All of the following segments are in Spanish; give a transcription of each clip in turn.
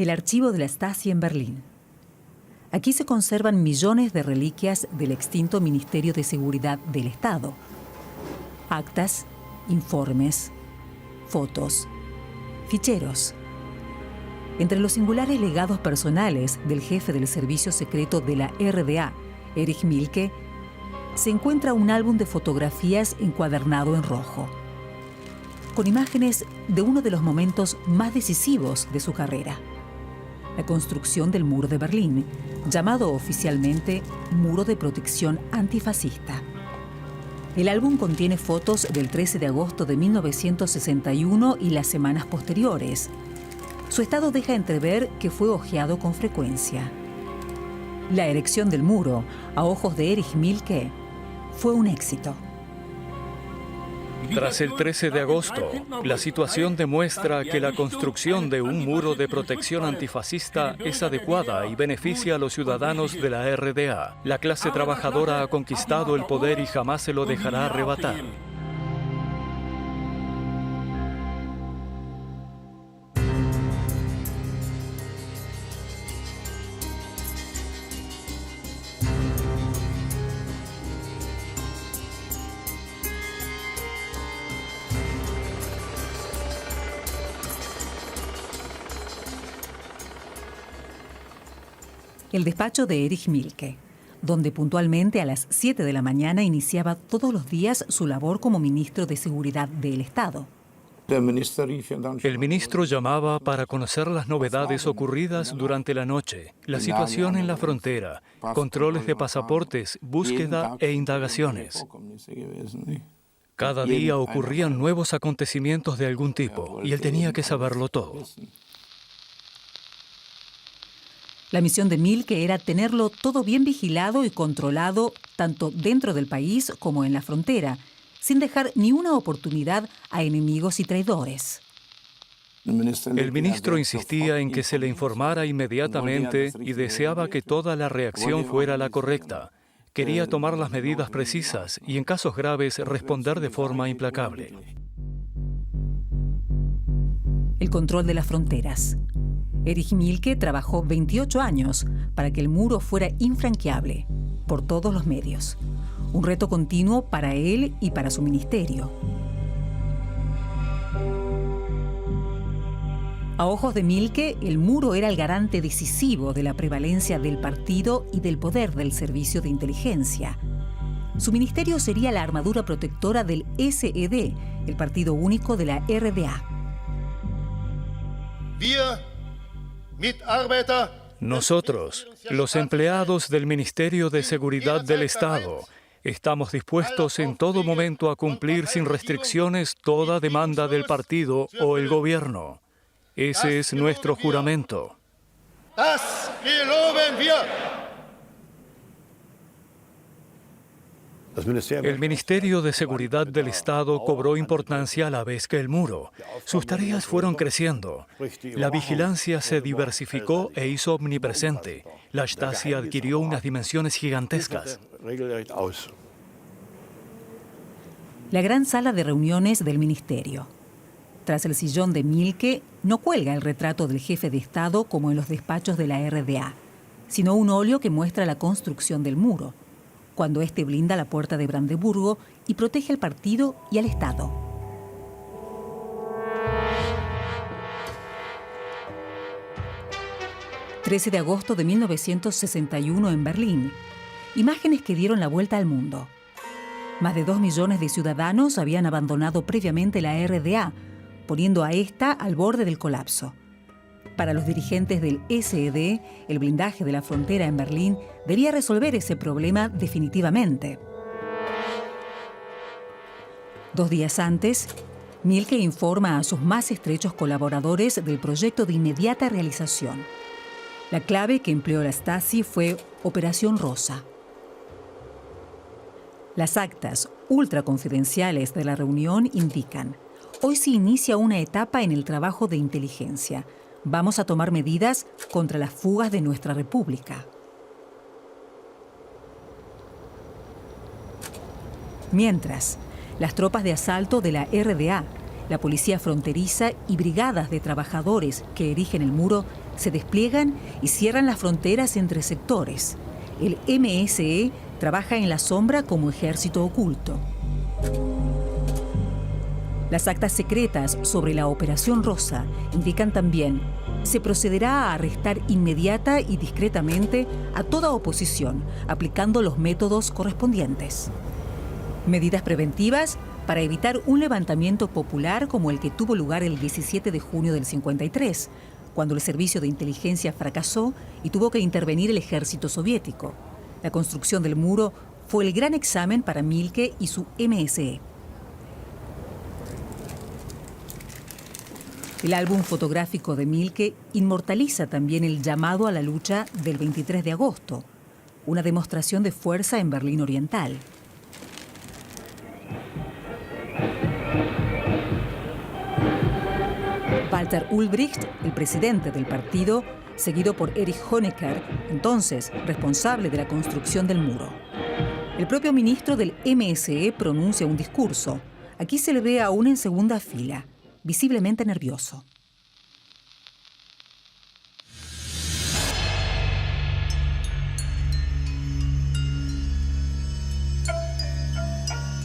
el archivo de la Stasi en Berlín. Aquí se conservan millones de reliquias del extinto Ministerio de Seguridad del Estado. Actas, informes, fotos, ficheros. Entre los singulares legados personales del jefe del servicio secreto de la RDA, Erich Mielke, se encuentra un álbum de fotografías encuadernado en rojo, con imágenes de uno de los momentos más decisivos de su carrera: la construcción del Muro de Berlín, llamado oficialmente Muro de Protección Antifascista. El álbum contiene fotos del 13 de agosto de 1961 y las semanas posteriores. Su estado deja entrever que fue hojeado con frecuencia. La erección del muro, a ojos de Erich Mielke, fue un éxito. Tras el 13 de agosto, la situación demuestra que la construcción de un muro de protección antifascista es adecuada y beneficia a los ciudadanos de la RDA. La clase trabajadora ha conquistado el poder y jamás se lo dejará arrebatar. El despacho de Erich Mielke, donde puntualmente a las 7 de la mañana iniciaba todos los días su labor como ministro de Seguridad del Estado. El ministro llamaba para conocer las novedades ocurridas durante la noche, la situación en la frontera, controles de pasaportes, búsqueda e indagaciones. Cada día ocurrían nuevos acontecimientos de algún tipo y él tenía que saberlo todo. La misión de Mielke era tenerlo todo bien vigilado y controlado, tanto dentro del país como en la frontera, sin dejar ni una oportunidad a enemigos y traidores. El ministro insistía en que se le informara inmediatamente y deseaba que toda la reacción fuera la correcta. Quería tomar las medidas precisas y, en casos graves, responder de forma implacable. El control de las fronteras. Erich Mielke trabajó 28 años para que el muro fuera infranqueable, por todos los medios. Un reto continuo para él y para su ministerio. A ojos de Mielke, el muro era el garante decisivo de la prevalencia del partido y del poder del servicio de inteligencia. Su ministerio sería la armadura protectora del SED, el partido único de la RDA. Nosotros, los empleados del Ministerio de Seguridad del Estado, estamos dispuestos en todo momento a cumplir sin restricciones toda demanda del partido o el gobierno. Ese es nuestro juramento. El Ministerio de Seguridad del Estado cobró importancia a la vez que el muro. Sus tareas fueron creciendo. La vigilancia se diversificó e hizo omnipresente. La Stasi adquirió unas dimensiones gigantescas. La gran sala de reuniones del ministerio. Tras el sillón de Mielke no cuelga el retrato del jefe de Estado como en los despachos de la RDA, sino un óleo que muestra la construcción del muro, cuando éste blinda la puerta de Brandeburgo y protege al partido y al Estado. ...13 de agosto de 1961 en Berlín. Imágenes que dieron la vuelta al mundo. Más de 2 millones de ciudadanos habían abandonado previamente la RDA, poniendo a esta al borde del colapso. Para los dirigentes del SED, el blindaje de la frontera en Berlín debía resolver ese problema definitivamente. 2 días antes, Mielke informa a sus más estrechos colaboradores del proyecto de inmediata realización. La clave que empleó la Stasi fue Operación Rosa. Las actas ultraconfidenciales de la reunión indican: hoy se inicia una etapa en el trabajo de inteligencia. Vamos a tomar medidas contra las fugas de nuestra república. Mientras, las tropas de asalto de la RDA, la policía fronteriza y brigadas de trabajadores que erigen el muro se despliegan y cierran las fronteras entre sectores. El MSE trabaja en la sombra como ejército oculto. Las actas secretas sobre la Operación Rosa indican también: se procederá a arrestar inmediata y discretamente a toda oposición, aplicando los métodos correspondientes. Medidas preventivas para evitar un levantamiento popular como el que tuvo lugar el 17 de junio del 53, cuando el servicio de inteligencia fracasó y tuvo que intervenir el ejército soviético. La construcción del muro fue el gran examen para Mielke y su MSE. El álbum fotográfico de Mielke inmortaliza también el llamado a la lucha del 23 de agosto, una demostración de fuerza en Berlín Oriental. Walter Ulbricht, el presidente del partido, seguido por Erich Honecker, entonces responsable de la construcción del muro. El propio ministro del MSE pronuncia un discurso. Aquí se le ve aún en segunda fila, visiblemente nervioso.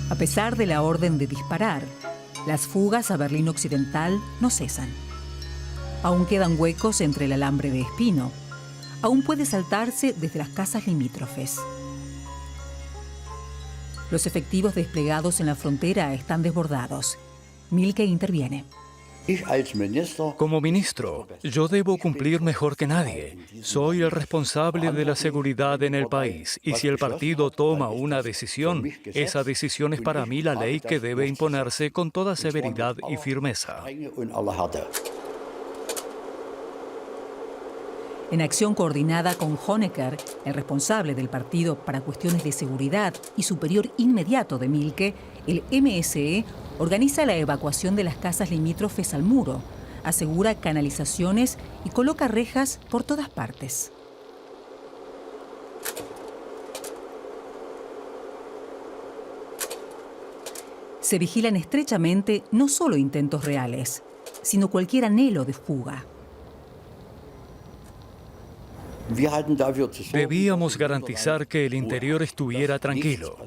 A pesar de la orden de disparar, las fugas a Berlín Occidental no cesan. Aún quedan huecos entre el alambre de espino. Aún puede saltarse desde las casas limítrofes. Los efectivos desplegados en la frontera están desbordados. Mielke interviene. Como ministro, yo debo cumplir mejor que nadie. Soy el responsable de la seguridad en el país. Y si el partido toma una decisión, esa decisión es para mí la ley que debe imponerse con toda severidad y firmeza. En acción coordinada con Honecker, el responsable del partido para cuestiones de seguridad y superior inmediato de Mielke, el MSE organiza la evacuación de las casas limítrofes al muro, asegura canalizaciones y coloca rejas por todas partes. Se vigilan estrechamente no solo intentos reales, sino cualquier anhelo de fuga. Debíamos garantizar que el interior estuviera tranquilo,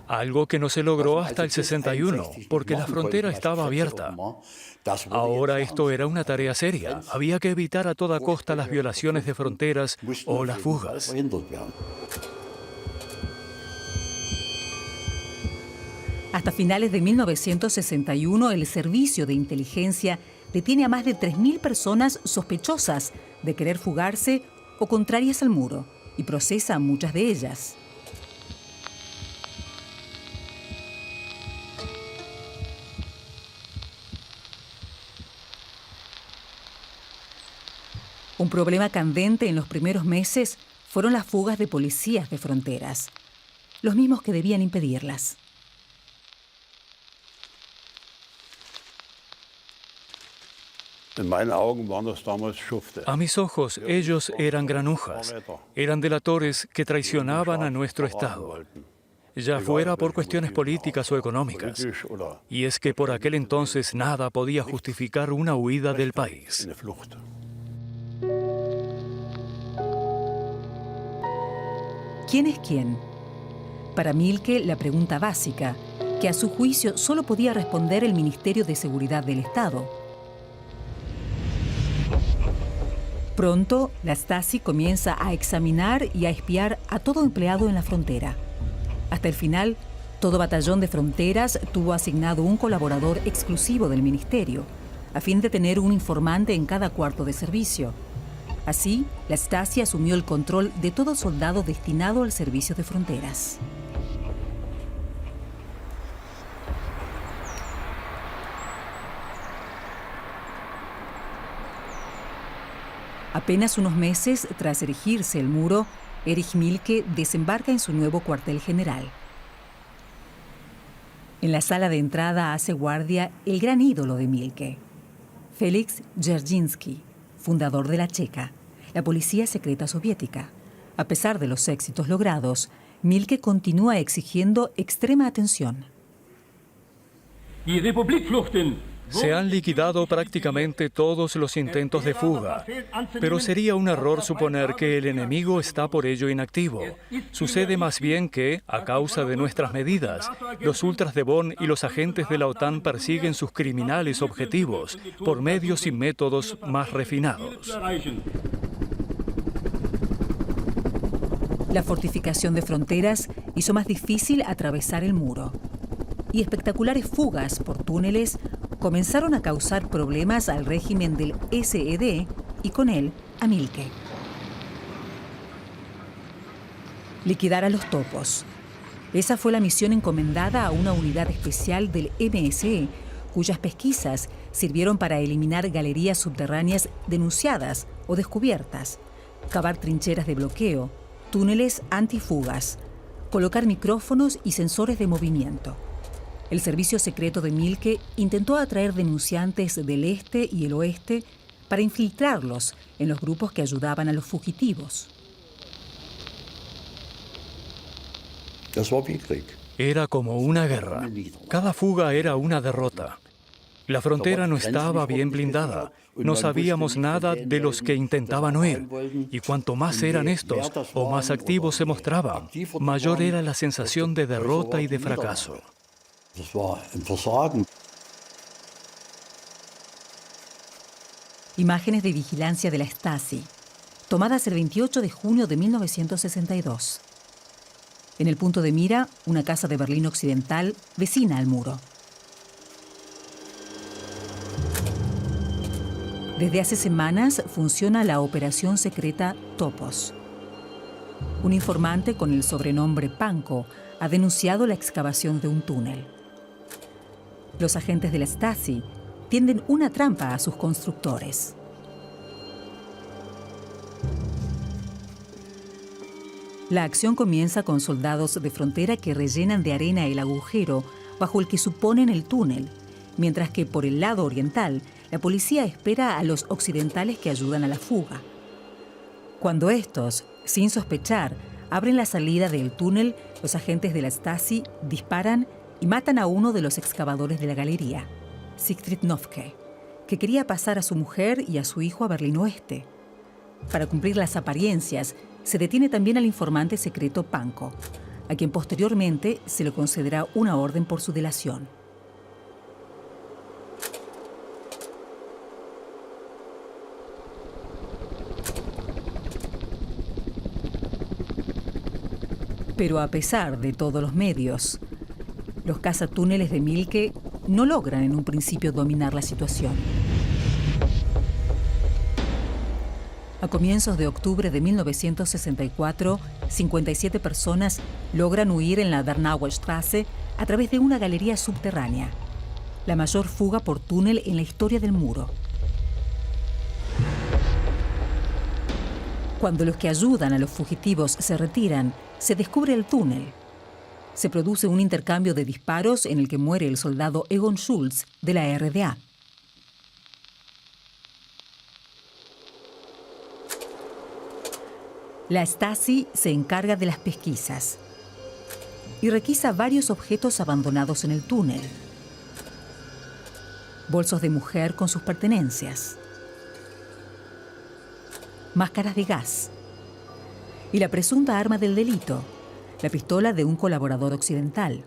algo que no se logró hasta el 61, porque la frontera estaba abierta. Ahora esto era una tarea seria. Había que evitar a toda costa las violaciones de fronteras o las fugas. Hasta finales de 1961, el Servicio de Inteligencia detiene a más de 3.000 personas sospechosas de querer fugarse o contrarias al muro, y procesa a muchas de ellas. Un problema candente en los primeros meses fueron las fugas de policías de fronteras, los mismos que debían impedirlas. A mis ojos, ellos eran granujas, eran delatores que traicionaban a nuestro Estado, ya fuera por cuestiones políticas o económicas. Y es que por aquel entonces nada podía justificar una huida del país. ¿Quién es quién? Para Mielke, la pregunta básica, que a su juicio solo podía responder el Ministerio de Seguridad del Estado. Pronto, la Stasi comienza a examinar y a espiar a todo empleado en la frontera. Hasta el final, todo batallón de fronteras tuvo asignado un colaborador exclusivo del ministerio, a fin de tener un informante en cada cuarto de servicio. Así, la Stasi asumió el control de todo soldado destinado al servicio de fronteras. Apenas unos meses tras erigirse el muro, Erich Mielke desembarca en su nuevo cuartel general. En la sala de entrada hace guardia el gran ídolo de Mielke, Felix Dzerzhinsky, fundador de la Checa, la policía secreta soviética. A pesar de los éxitos logrados, Mielke continúa exigiendo extrema atención. Die Republik fluchten Se han liquidado prácticamente todos los intentos de fuga, pero sería un error suponer que el enemigo está por ello inactivo. Sucede más bien que, a causa de nuestras medidas, los ultras de Bonn y los agentes de la OTAN persiguen sus criminales objetivos por medios y métodos más refinados. La fortificación de fronteras hizo más difícil atravesar el muro, y espectaculares fugas por túneles comenzaron a causar problemas al régimen del SED y con él a Mielke. Liquidar a los topos. Esa fue la misión encomendada a una unidad especial del MSE, cuyas pesquisas sirvieron para eliminar galerías subterráneas denunciadas o descubiertas, cavar trincheras de bloqueo, túneles antifugas, colocar micrófonos y sensores de movimiento. El servicio secreto de Mielke intentó atraer denunciantes del este y el oeste para infiltrarlos en los grupos que ayudaban a los fugitivos. Era como una guerra. Cada fuga era una derrota. La frontera no estaba bien blindada. No sabíamos nada de los que intentaban huir. Y cuanto más eran estos o más activos se mostraban, mayor era la sensación de derrota y de fracaso. Imágenes de vigilancia de la Stasi, tomadas el 28 de junio de 1962. En el punto de mira, una casa de Berlín Occidental vecina al muro. Desde hace semanas funciona la operación secreta Topos. Un informante con el sobrenombre Panko ha denunciado la excavación de un túnel. Los agentes de la Stasi tienden una trampa a sus constructores. La acción comienza con soldados de frontera que rellenan de arena el agujero bajo el que suponen el túnel, mientras que por el lado oriental, la policía espera a los occidentales que ayudan a la fuga. Cuando estos, sin sospechar, abren la salida del túnel, los agentes de la Stasi disparan y matan a uno de los excavadores de la galería, Siegfried Nofke, que quería pasar a su mujer y a su hijo a Berlín Oeste. Para cumplir las apariencias, se detiene también al informante secreto Panko, a quien posteriormente se le concederá una orden por su delación. Pero a pesar de todos los medios, los cazatúneles de Mielke no logran en un principio dominar la situación. A comienzos de octubre de 1964, 57 personas logran huir en la Bernauer Straße a través de una galería subterránea, la mayor fuga por túnel en la historia del muro. Cuando los que ayudan a los fugitivos se retiran, se descubre el túnel. Se produce un intercambio de disparos en el que muere el soldado Egon Schultz de la RDA. La Stasi se encarga de las pesquisas y requisa varios objetos abandonados en el túnel. Bolsos de mujer con sus pertenencias, máscaras de gas y la presunta arma del delito, la pistola de un colaborador occidental.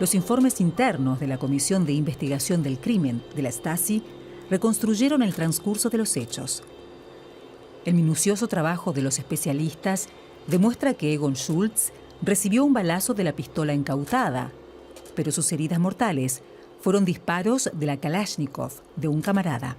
Los informes internos de la Comisión de Investigación del Crimen de la Stasi reconstruyeron el transcurso de los hechos. El minucioso trabajo de los especialistas demuestra que Egon Schultz recibió un balazo de la pistola incautada, pero sus heridas mortales fueron disparos de la Kalashnikov de un camarada.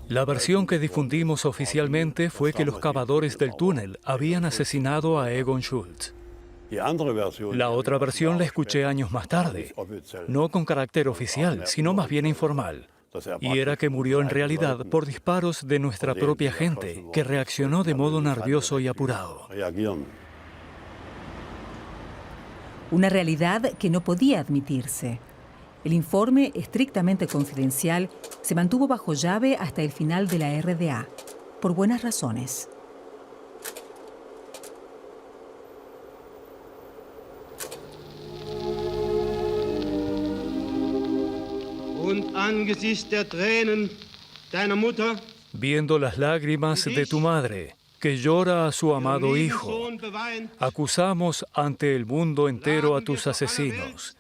La versión que difundimos oficialmente fue que los cavadores del túnel habían asesinado a Egon Schultz. La otra versión la escuché años más tarde, no con carácter oficial, sino más bien informal. Y era que murió en realidad por disparos de nuestra propia gente, que reaccionó de modo nervioso y apurado. Una realidad que no podía admitirse. El informe, estrictamente confidencial, se mantuvo bajo llave hasta el final de la RDA, por buenas razones. Viendo las lágrimas de tu madre, que llora a su amado hijo, acusamos ante el mundo entero a tus asesinos,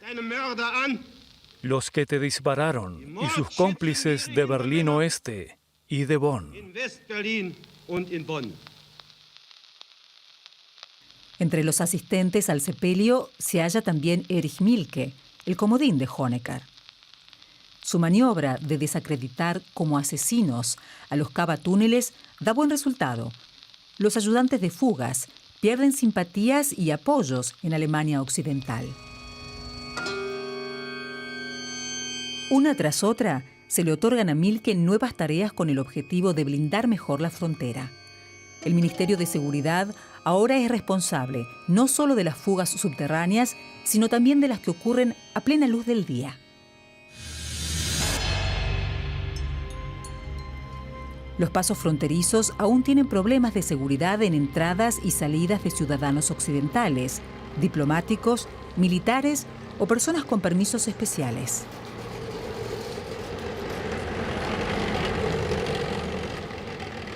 los que te dispararon y sus cómplices de Berlín Oeste y de Bonn. Entre los asistentes al sepelio se halla también Erich Mielke, el comodín de Honecker. Su maniobra de desacreditar como asesinos a los cavatúneles da buen resultado. Los ayudantes de fugas pierden simpatías y apoyos en Alemania Occidental. Una tras otra, se le otorgan a Mielke nuevas tareas con el objetivo de blindar mejor la frontera. El Ministerio de Seguridad ahora es responsable no solo de las fugas subterráneas, sino también de las que ocurren a plena luz del día. Los pasos fronterizos aún tienen problemas de seguridad en entradas y salidas de ciudadanos occidentales, diplomáticos, militares o personas con permisos especiales.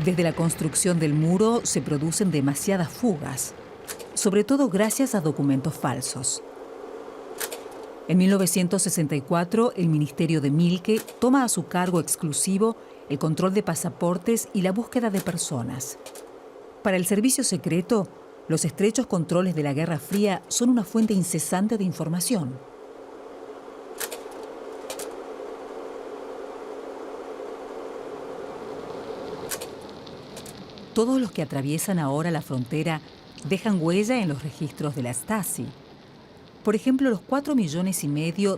Desde la construcción del muro se producen demasiadas fugas, sobre todo gracias a documentos falsos. En 1964, el Ministerio de Mielke toma a su cargo exclusivo el control de pasaportes y la búsqueda de personas. Para el servicio secreto, los estrechos controles de la Guerra Fría son una fuente incesante de información. Todos los que atraviesan ahora la frontera dejan huella en los registros de la Stasi. Por ejemplo, los 4,5 millones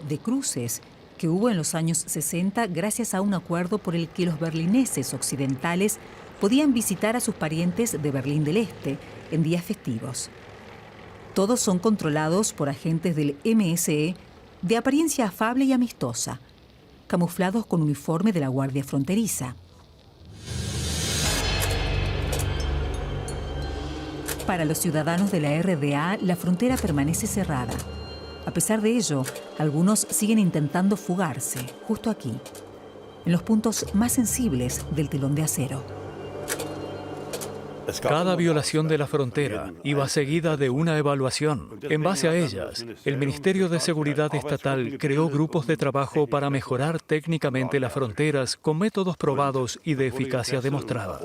de cruces que hubo en los años 60 gracias a un acuerdo por el que los berlineses occidentales podían visitar a sus parientes de Berlín del Este en días festivos. Todos son controlados por agentes del MSE de apariencia afable y amistosa, camuflados con uniforme de la Guardia Fronteriza. Para los ciudadanos de la RDA, la frontera permanece cerrada. A pesar de ello, algunos siguen intentando fugarse, justo aquí, en los puntos más sensibles del telón de acero. Cada violación de la frontera iba seguida de una evaluación. En base a ellas, el Ministerio de Seguridad Estatal creó grupos de trabajo para mejorar técnicamente las fronteras con métodos probados y de eficacia demostrada.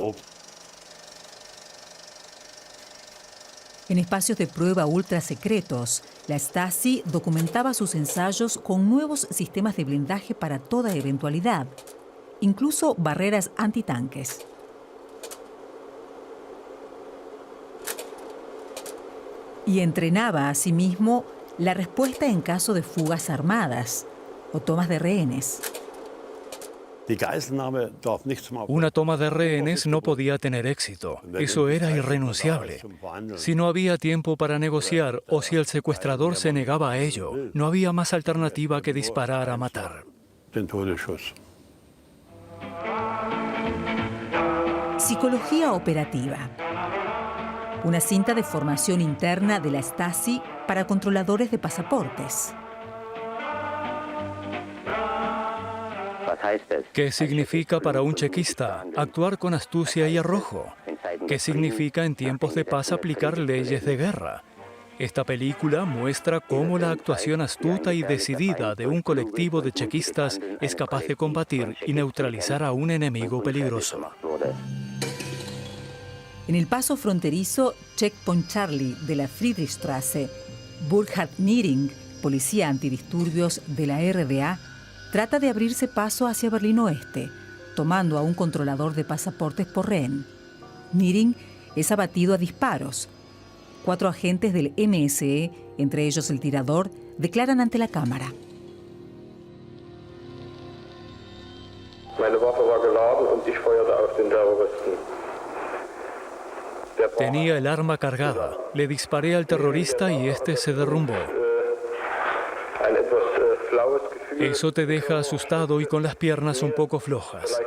En espacios de prueba ultra secretos, la Stasi documentaba sus ensayos con nuevos sistemas de blindaje para toda eventualidad, incluso barreras antitanques. Y entrenaba asimismo la respuesta en caso de fugas armadas o tomas de rehenes. Una toma de rehenes no podía tener éxito. Eso era irrenunciable. Si no había tiempo para negociar o si el secuestrador se negaba a ello, no había más alternativa que disparar a matar. Psicología operativa. Una cinta de formación interna de la Stasi para controladores de pasaportes. ¿Qué significa para un chequista actuar con astucia y arrojo? ¿Qué significa en tiempos de paz aplicar leyes de guerra? Esta película muestra cómo la actuación astuta y decidida de un colectivo de chequistas es capaz de combatir y neutralizar a un enemigo peligroso. En el paso fronterizo Checkpoint Charlie de la Friedrichstraße, Burkhard Niering, policía antidisturbios de la RDA, trata de abrirse paso hacia Berlín Oeste, tomando a un controlador de pasaportes por rehén. Niering es abatido a disparos. 4 agentes del MSE, entre ellos el tirador, declaran ante la cámara. Tenía el arma cargada. Le disparé al terrorista y este se derrumbó. Eso te deja asustado y con las piernas un poco flojas.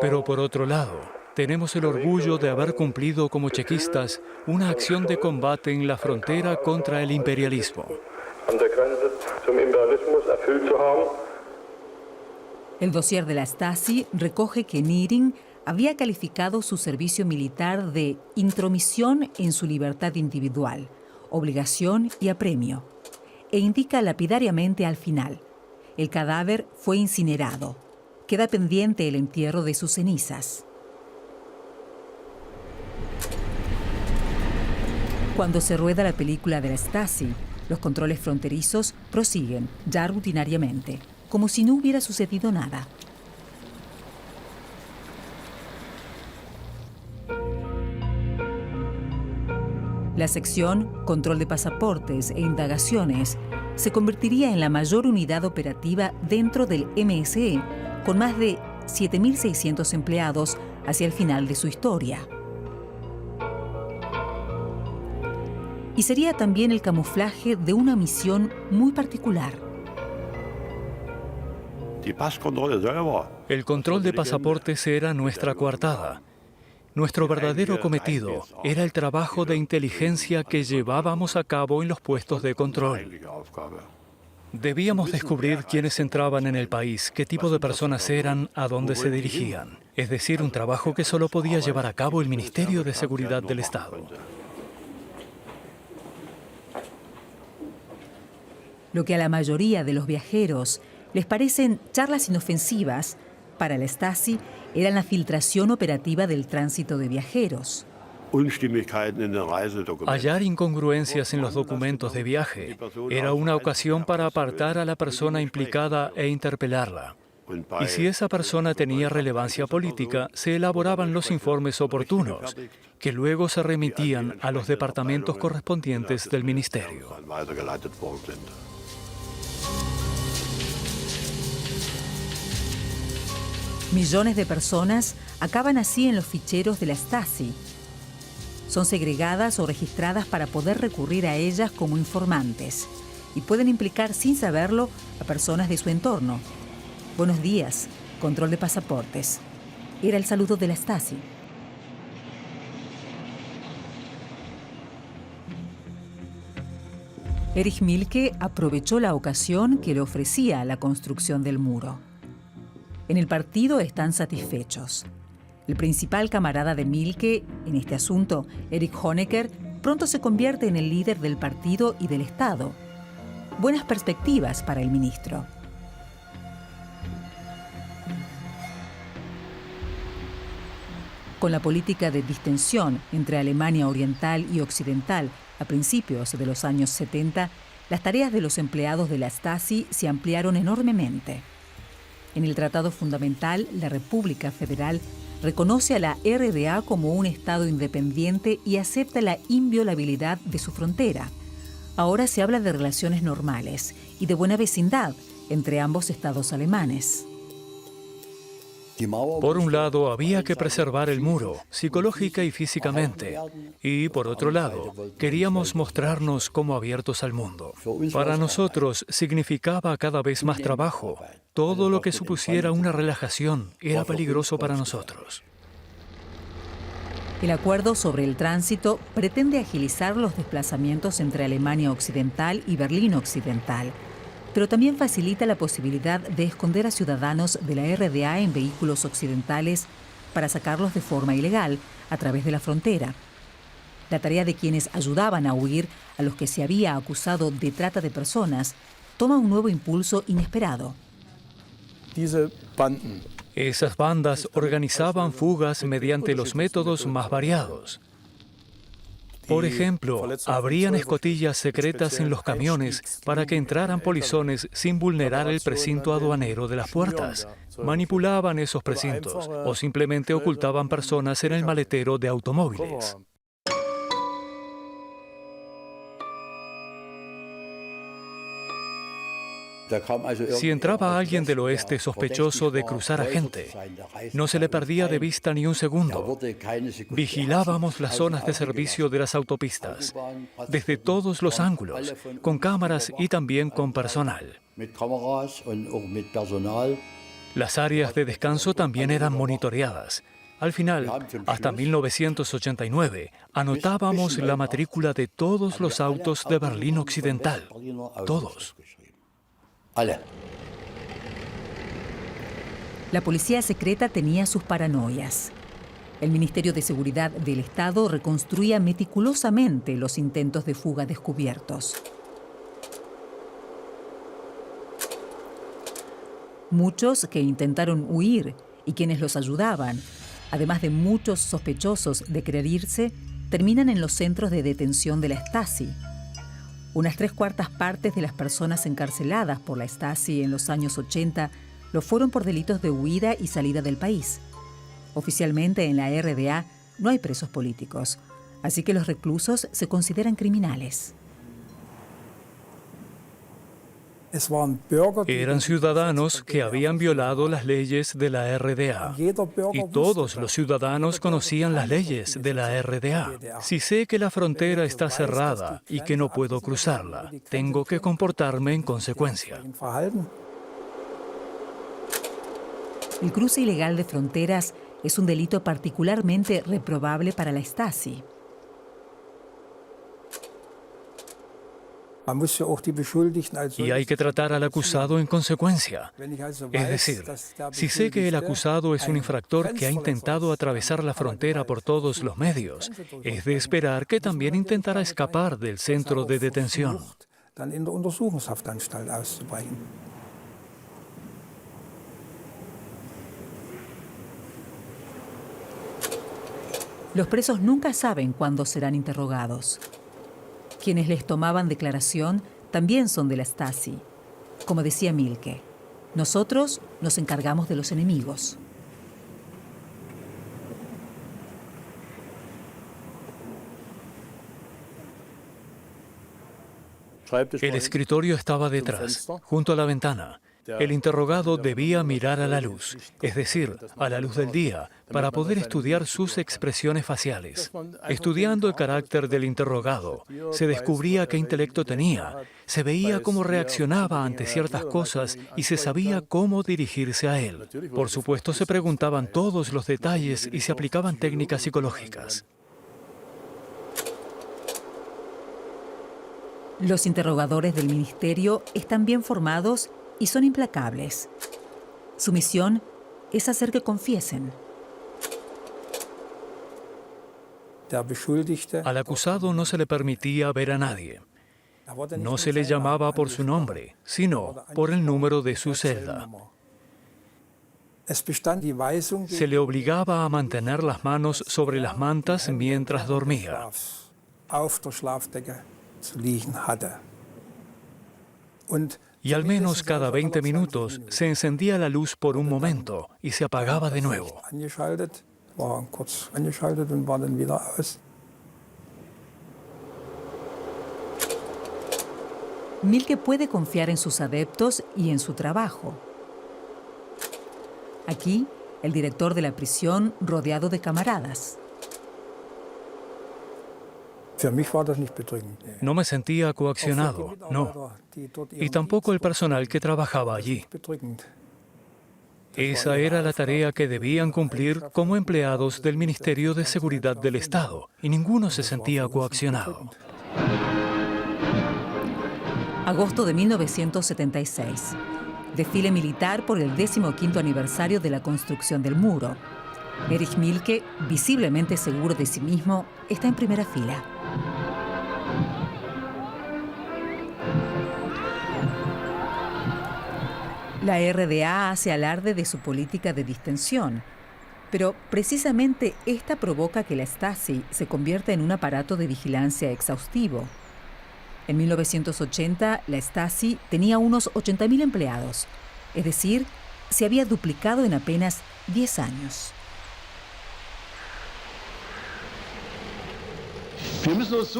Pero por otro lado, tenemos el orgullo de haber cumplido como chequistas una acción de combate en la frontera contra el imperialismo. El dossier de la Stasi recoge que Niering había calificado su servicio militar de intromisión en su libertad individual, obligación y apremio, e indica lapidariamente al final: el cadáver fue incinerado, queda pendiente el entierro de sus cenizas. Cuando se rueda la película de la Stasi, los controles fronterizos prosiguen, ya rutinariamente, como si no hubiera sucedido nada. La sección Control de Pasaportes e Indagaciones se convertiría en la mayor unidad operativa dentro del MSE, con más de 7.600 empleados hacia el final de su historia. Y sería también el camuflaje de una misión muy particular. El control de pasaportes era nuestra coartada. Nuestro verdadero cometido era el trabajo de inteligencia que llevábamos a cabo en los puestos de control. Debíamos descubrir quiénes entraban en el país, qué tipo de personas eran, a dónde se dirigían. Es decir, un trabajo que solo podía llevar a cabo el Ministerio de Seguridad del Estado. Lo que a la mayoría de los viajeros les parecen charlas inofensivas, para la Stasi eran la filtración operativa del tránsito de viajeros. Hallar incongruencias en los documentos de viaje era una ocasión para apartar a la persona implicada e interpelarla. Y si esa persona tenía relevancia política, se elaboraban los informes oportunos, que luego se remitían a los departamentos correspondientes del ministerio. Millones de personas acaban así en los ficheros de la Stasi. Son segregadas o registradas para poder recurrir a ellas como informantes y pueden implicar sin saberlo a personas de su entorno. Buenos días, control de pasaportes. Era el saludo de la Stasi. Erich Mielke aprovechó la ocasión que le ofrecía la construcción del muro. En el partido están satisfechos. El principal camarada de Mielke en este asunto, Erich Honecker, pronto se convierte en el líder del partido y del Estado. Buenas perspectivas para el ministro. Con la política de distensión entre Alemania Oriental y Occidental a principios de los años 70, las tareas de los empleados de la Stasi se ampliaron enormemente. En el Tratado Fundamental, la República Federal reconoce a la RDA como un Estado independiente y acepta la inviolabilidad de su frontera. Ahora se habla de relaciones normales y de buena vecindad entre ambos estados alemanes. Por un lado, había que preservar el muro, psicológica y físicamente. Y, por otro lado, queríamos mostrarnos como abiertos al mundo. Para nosotros significaba cada vez más trabajo. Todo lo que supusiera una relajación era peligroso para nosotros. El acuerdo sobre el tránsito pretende agilizar los desplazamientos entre Alemania Occidental y Berlín Occidental, pero también facilita la posibilidad de esconder a ciudadanos de la RDA en vehículos occidentales para sacarlos de forma ilegal a través de la frontera. La tarea de quienes ayudaban a huir a los que se había acusado de trata de personas toma un nuevo impulso inesperado. Esas bandas organizaban fugas mediante los métodos más variados. Por ejemplo, abrían escotillas secretas en los camiones para que entraran polizones sin vulnerar el precinto aduanero de las puertas. Manipulaban esos precintos o simplemente ocultaban personas en el maletero de automóviles. Si entraba alguien del oeste sospechoso de cruzar a gente, no se le perdía de vista ni un segundo. Vigilábamos las zonas de servicio de las autopistas, desde todos los ángulos, con cámaras y también con personal. Las áreas de descanso también eran monitoreadas. Al final, hasta 1989, anotábamos la matrícula de todos los autos de Berlín Occidental. Todos. La policía secreta tenía sus paranoias. El Ministerio de Seguridad del Estado reconstruía meticulosamente los intentos de fuga descubiertos. Muchos que intentaron huir y quienes los ayudaban, además de muchos sospechosos de querer irse, terminan en los centros de detención de la Stasi. Unas 3/4 partes de las personas encarceladas por la Stasi en los años 80 lo fueron por delitos de huida y salida del país. Oficialmente en la RDA no hay presos políticos, así que los reclusos se consideran criminales. Eran ciudadanos que habían violado las leyes de la RDA. Y todos los ciudadanos conocían las leyes de la RDA. Si sé que la frontera está cerrada y que no puedo cruzarla, tengo que comportarme en consecuencia. El cruce ilegal de fronteras es un delito particularmente reprobable para la Stasi. Y hay que tratar al acusado en consecuencia. Es decir, si sé que el acusado es un infractor que ha intentado atravesar la frontera por todos los medios, es de esperar que también intentará escapar del centro de detención. Los presos nunca saben cuándo serán interrogados. Quienes les tomaban declaración también son de la Stasi. Como decía Mielke, nosotros nos encargamos de los enemigos. El escritorio estaba detrás, junto a la ventana. El interrogado debía mirar a la luz, es decir, a la luz del día, para poder estudiar sus expresiones faciales. Estudiando el carácter del interrogado, se descubría qué intelecto tenía, se veía cómo reaccionaba ante ciertas cosas y se sabía cómo dirigirse a él. Por supuesto, se preguntaban todos los detalles y se aplicaban técnicas psicológicas. Los interrogadores del ministerio están bien formados y son implacables. Su misión es hacer que confiesen. Al acusado no se le permitía ver a nadie. No se le llamaba por su nombre, sino por el número de su celda. Se le obligaba a mantener las manos sobre las mantas mientras dormía. Y al menos cada 20 minutos se encendía la luz por un momento y se apagaba de nuevo. Mielke puede confiar en sus adeptos y en su trabajo. Aquí, el director de la prisión rodeado de camaradas. No me sentía coaccionado, no. Y tampoco el personal que trabajaba allí. Esa era la tarea que debían cumplir como empleados del Ministerio de Seguridad del Estado, y ninguno se sentía coaccionado. Agosto de 1976. Desfile militar por el 15º aniversario de la construcción del muro. Erich Mielke, visiblemente seguro de sí mismo, está en primera fila. La RDA hace alarde de su política de distensión, pero precisamente esta provoca que la Stasi se convierta en un aparato de vigilancia exhaustivo. En 1980, la Stasi tenía unos 80.000 empleados, es decir, se había duplicado en apenas 10 años.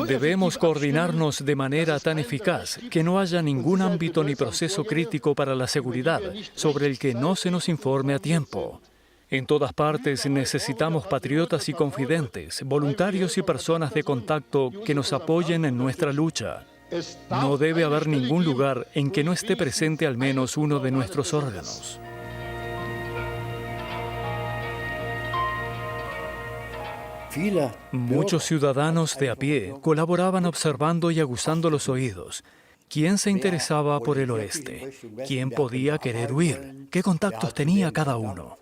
Debemos coordinarnos de manera tan eficaz que no haya ningún ámbito ni proceso crítico para la seguridad sobre el que no se nos informe a tiempo. En todas partes necesitamos patriotas y confidentes, voluntarios y personas de contacto que nos apoyen en nuestra lucha. No debe haber ningún lugar en que no esté presente al menos uno de nuestros órganos. Muchos ciudadanos de a pie colaboraban observando y aguzando los oídos. ¿Quién se interesaba por el oeste? ¿Quién podía querer huir? ¿Qué contactos tenía cada uno?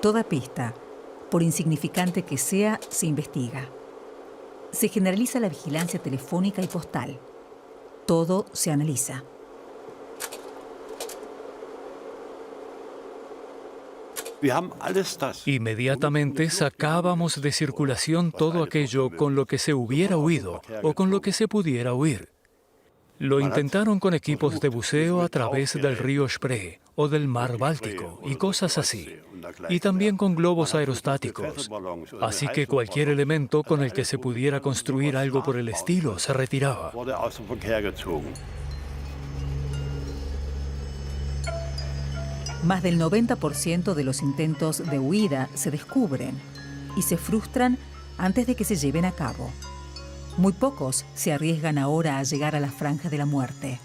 Toda pista, por insignificante que sea, se investiga. Se generaliza la vigilancia telefónica y postal. Todo se analiza. Inmediatamente sacábamos de circulación todo aquello con lo que se hubiera huido o con lo que se pudiera huir. Lo intentaron con equipos de buceo a través del río Spree o del mar Báltico y cosas así. Y también con globos aerostáticos. Así que cualquier elemento con el que se pudiera construir algo por el estilo se retiraba. Más del 90% de los intentos de huida se descubren y se frustran antes de que se lleven a cabo. Muy pocos se arriesgan ahora a llegar a la franja de la muerte.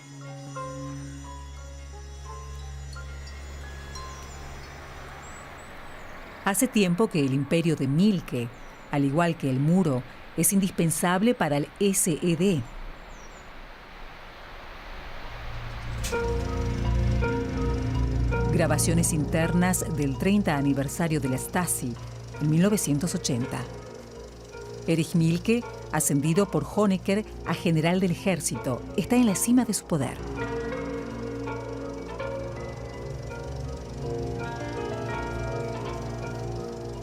Hace tiempo que el imperio de Mielke, al igual que el muro, es indispensable para el SED. Grabaciones internas del 30 aniversario de la Stasi, en 1980. Erich Mielke, ascendido por Honecker a general del ejército, está en la cima de su poder.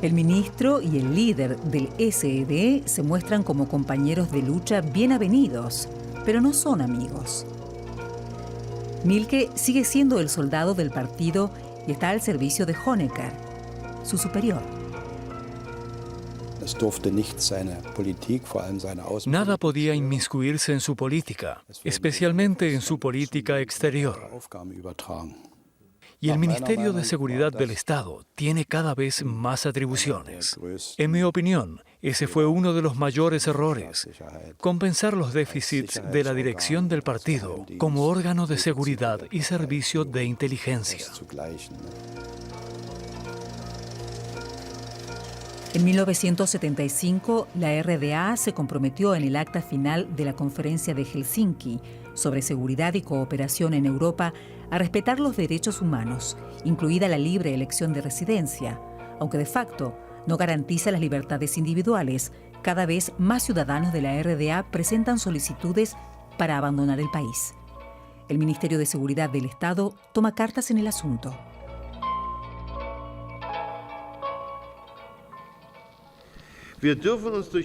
El ministro y el líder del SED se muestran como compañeros de lucha bien avenidos, pero no son amigos. Mielke sigue siendo el soldado del partido y está al servicio de Honecker, su superior. Nada podía inmiscuirse en su política, especialmente en su política exterior. Y el Ministerio de Seguridad del Estado tiene cada vez más atribuciones. En mi opinión, ese fue uno de los mayores errores: compensar los déficits de la dirección del partido como órgano de seguridad y servicio de inteligencia. En 1975, la RDA se comprometió en el acta final de la Conferencia de Helsinki sobre Seguridad y Cooperación en Europa a respetar los derechos humanos, incluida la libre elección de residencia, aunque de facto no garantiza las libertades individuales. Cada vez más ciudadanos de la RDA presentan solicitudes para abandonar el país. El Ministerio de Seguridad del Estado toma cartas en el asunto.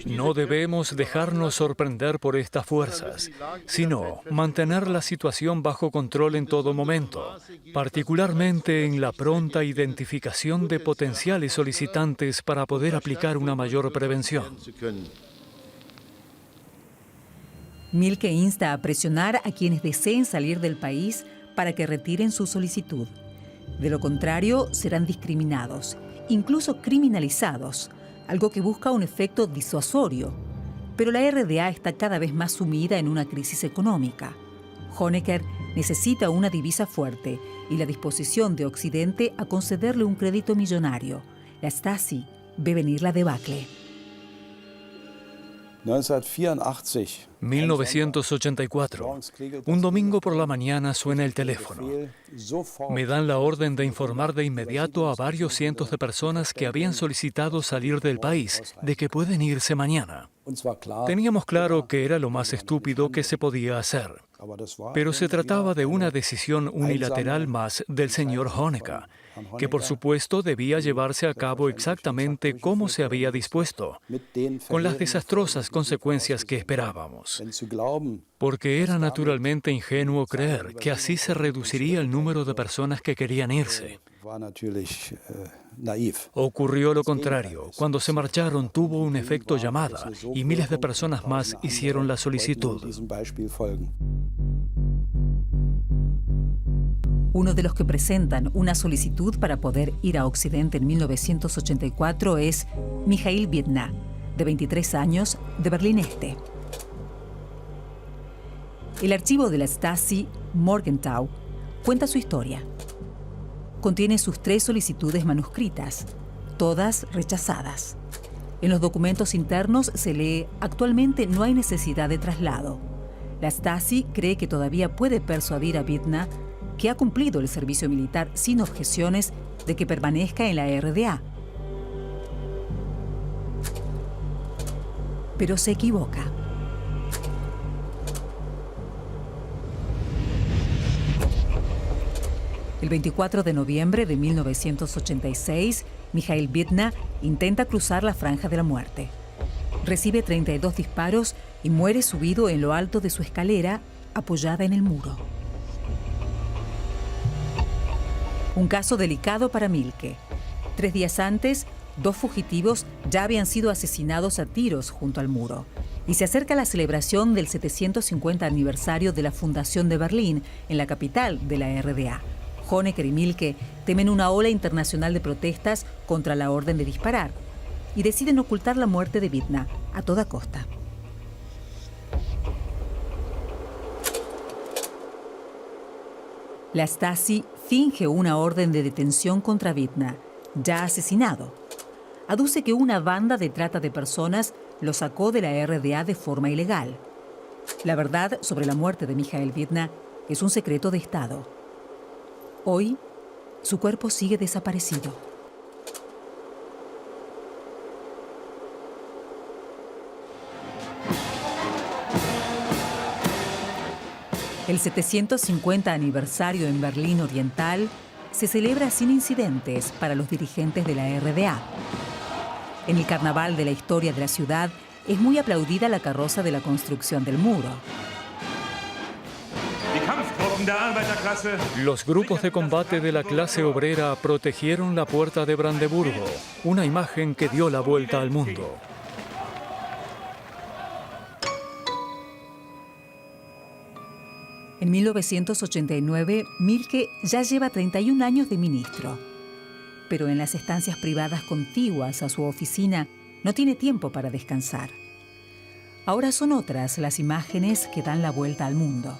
No debemos dejarnos sorprender por estas fuerzas, sino mantener la situación bajo control en todo momento, particularmente en la pronta identificación de potenciales solicitantes para poder aplicar una mayor prevención. Mielke insta a presionar a quienes deseen salir del país para que retiren su solicitud. De lo contrario, serán discriminados, incluso criminalizados, algo que busca un efecto disuasorio. Pero la RDA está cada vez más sumida en una crisis económica. Honecker necesita una divisa fuerte y la disposición de Occidente a concederle un crédito millonario. La Stasi ve venir la debacle. 1984. Un domingo por la mañana suena el teléfono. Me dan la orden de informar de inmediato a varios cientos de personas que habían solicitado salir del país de que pueden irse mañana. Teníamos claro que era lo más estúpido que se podía hacer. Pero se trataba de una decisión unilateral más del señor Honecker, que por supuesto debía llevarse a cabo exactamente como se había dispuesto, con las desastrosas consecuencias que esperábamos. Porque era naturalmente ingenuo creer que así se reduciría el número de personas que querían irse. Ocurrió lo contrario. Cuando se marcharon tuvo un efecto llamada y miles de personas más hicieron la solicitud. Uno de los que presentan una solicitud para poder ir a Occidente en 1984 es Mijail Biedna, de 23 años, de Berlín Este. El archivo de la Stasi, Morgenthau, cuenta su historia. Contiene sus 3 solicitudes manuscritas, todas rechazadas. En los documentos internos se lee: actualmente no hay necesidad de traslado. La Stasi cree que todavía puede persuadir a Vidna, que ha cumplido el servicio militar sin objeciones, de que permanezca en la RDA. Pero se equivoca. El 24 de noviembre de 1986, Mikhail Vidna intenta cruzar la franja de la muerte. Recibe 32 disparos y muere subido en lo alto de su escalera, apoyada en el muro. Un caso delicado para Mielke. 3 días antes, 2 fugitivos ya habían sido asesinados a tiros junto al muro. Y se acerca la celebración del 750 aniversario de la fundación de Berlín, en la capital de la RDA. Honecker y Mielke temen una ola internacional de protestas contra la orden de disparar y deciden ocultar la muerte de Vidna a toda costa. La Stasi finge una orden de detención contra Vidna, ya asesinado. Aduce que una banda de trata de personas lo sacó de la RDA de forma ilegal. La verdad sobre la muerte de Mikhail Vidna es un secreto de Estado. Hoy, su cuerpo sigue desaparecido. El 750 aniversario en Berlín Oriental se celebra sin incidentes para los dirigentes de la RDA. En el carnaval de la historia de la ciudad es muy aplaudida la carroza de la construcción del muro. Los grupos de combate de la clase obrera protegieron la puerta de Brandeburgo, una imagen que dio la vuelta al mundo. En 1989, Mielke ya lleva 31 años de ministro. Pero en las estancias privadas contiguas a su oficina no tiene tiempo para descansar. Ahora son otras las imágenes que dan la vuelta al mundo.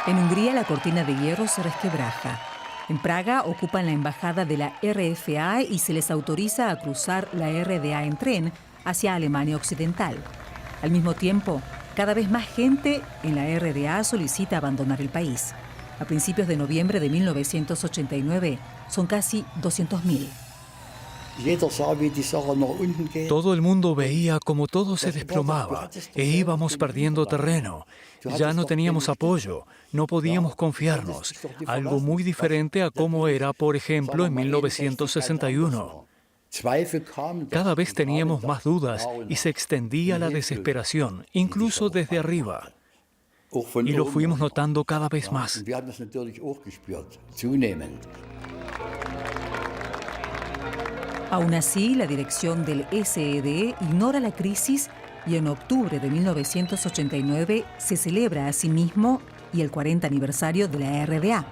En Hungría la cortina de hierro se resquebraja. En Praga ocupan la embajada de la RFA y se les autoriza a cruzar la RDA en tren hacia Alemania Occidental. Al mismo tiempo, cada vez más gente en la RDA solicita abandonar el país. A principios de noviembre de 1989 son casi 200.000. Todo el mundo veía cómo todo se desplomaba e íbamos perdiendo terreno. Ya no teníamos apoyo, no podíamos confiarnos. Algo muy diferente a cómo era, por ejemplo, en 1961. Cada vez teníamos más dudas y se extendía la desesperación, incluso desde arriba. Y lo fuimos notando cada vez más. Aún así, la dirección del SED ignora la crisis y en octubre de 1989 se celebra asimismo y el 40 aniversario de la RDA.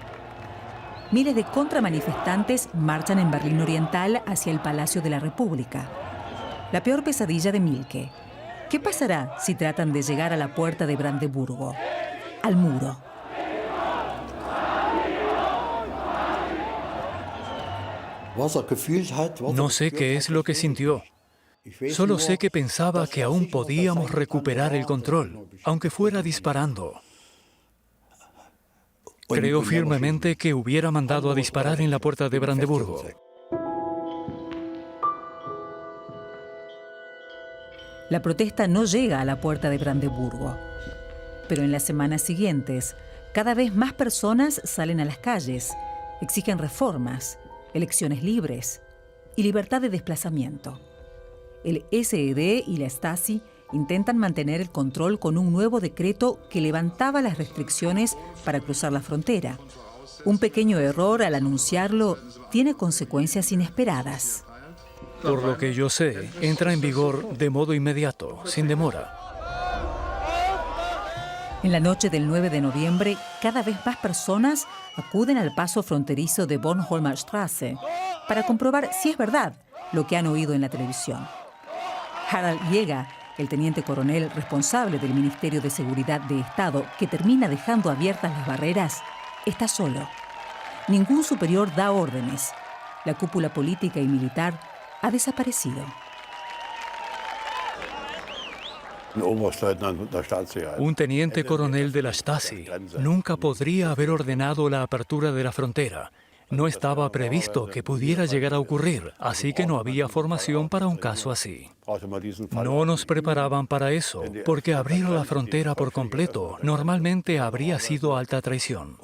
Miles de contramanifestantes marchan en Berlín Oriental hacia el Palacio de la República. La peor pesadilla de Mielke. ¿Qué pasará si tratan de llegar a la puerta de Brandeburgo? Al muro. No sé qué es lo que sintió. Solo sé que pensaba que aún podíamos recuperar el control, aunque fuera disparando. Creo firmemente que hubiera mandado a disparar en la puerta de Brandeburgo. La protesta no llega a la puerta de Brandeburgo. Pero en las semanas siguientes, cada vez más personas salen a las calles, exigen reformas, elecciones libres y libertad de desplazamiento. El SED y la Stasi intentan mantener el control con un nuevo decreto que levantaba las restricciones para cruzar la frontera. Un pequeño error al anunciarlo tiene consecuencias inesperadas. Por lo que yo sé, entra en vigor de modo inmediato, sin demora. En la noche del 9 de noviembre, cada vez más personas acuden al paso fronterizo de Bornholmer Straße para comprobar si es verdad lo que han oído en la televisión. Harald Jäger, el teniente coronel responsable del Ministerio de Seguridad de Estado, que termina dejando abiertas las barreras, está solo. Ningún superior da órdenes. la cúpula política y militar ha desaparecido. Un teniente coronel de la Stasi nunca podría haber ordenado la apertura de la frontera. No estaba previsto que pudiera llegar a ocurrir, así que no había formación para un caso así. No nos preparaban para eso, porque abrir la frontera por completo normalmente habría sido alta traición.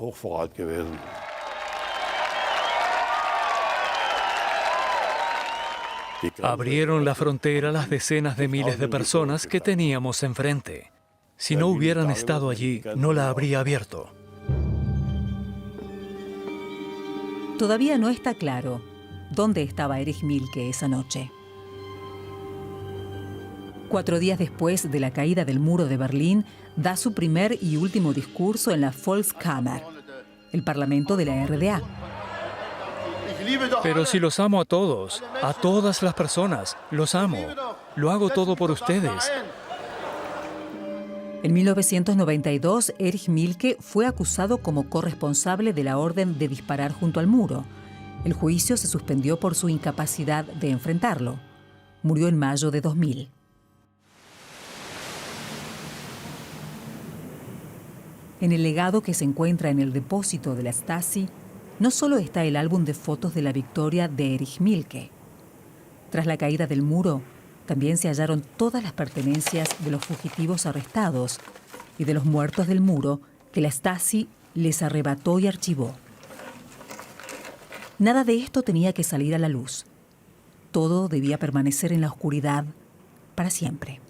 Abrieron la frontera las decenas de miles de personas que teníamos enfrente. Si no hubieran estado allí, no la habría abierto. Todavía no está claro dónde estaba Erich Mielke esa noche. 4 días después de la caída del muro de Berlín, da su primer y último discurso en la Volkskammer, el parlamento de la RDA. Pero si los amo a todos, a todas las personas, los amo. Lo hago todo por ustedes. En 1992, Erich Mielke fue acusado como corresponsable de la orden de disparar junto al muro. El juicio se suspendió por su incapacidad de enfrentarlo. Murió en mayo de 2000. En el legado que se encuentra en el depósito de la Stasi, no solo está el álbum de fotos de la victoria de Erich Mielke. Tras la caída del muro, también se hallaron todas las pertenencias de los fugitivos arrestados y de los muertos del muro que la Stasi les arrebató y archivó. Nada de esto tenía que salir a la luz. Todo debía permanecer en la oscuridad para siempre.